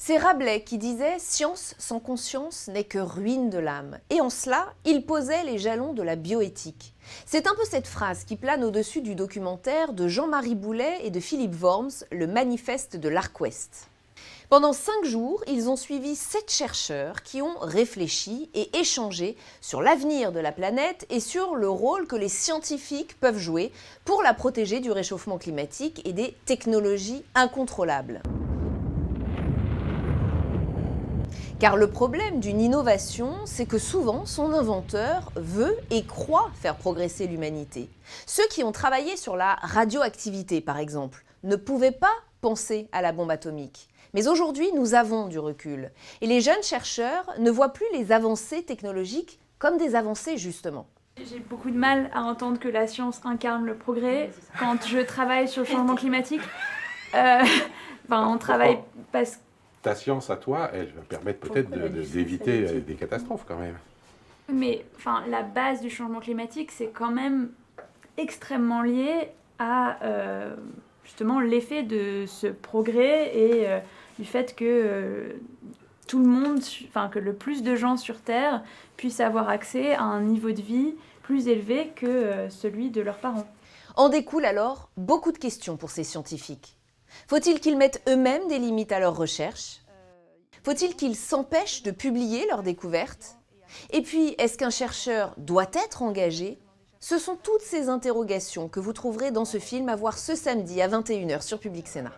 C'est Rabelais qui disait « Science sans conscience n'est que ruine de l'âme ». Et en cela, il posait les jalons de la bioéthique. C'est un peu cette phrase qui plane au-dessus du documentaire de Jean-Marie Boulet et de Philippe Worms, le manifeste de l'Arc-Ouest. Pendant 5 jours, ils ont suivi 7 chercheurs qui ont réfléchi et échangé sur l'avenir de la planète et sur le rôle que les scientifiques peuvent jouer pour la protéger du réchauffement climatique et des technologies incontrôlables. Car le problème d'une innovation, c'est que souvent son inventeur veut et croit faire progresser l'humanité. Ceux qui ont travaillé sur la radioactivité, par exemple, ne pouvaient pas penser à la bombe atomique. Mais aujourd'hui, nous avons du recul. Et les jeunes chercheurs ne voient plus les avancées technologiques comme des avancées, justement. J'ai beaucoup de mal à entendre que la science incarne le progrès. Quand je travaille sur le changement climatique, on travaille parce que... Ta science à toi, elle va permettre peut-être d'éviter des catastrophes quand même. Mais la base du changement climatique, c'est quand même extrêmement lié à justement l'effet de ce progrès et du fait que tout le monde, que le plus de gens sur Terre puissent avoir accès à un niveau de vie plus élevé que celui de leurs parents. En découlent alors beaucoup de questions pour ces scientifiques. Faut-il qu'ils mettent eux-mêmes des limites à leurs recherches? Faut-il qu'ils s'empêchent de publier leurs découvertes? Et puis, est-ce qu'un chercheur doit être engagé? Ce sont toutes ces interrogations que vous trouverez dans ce film à voir ce samedi à 21 h sur Public Sénat.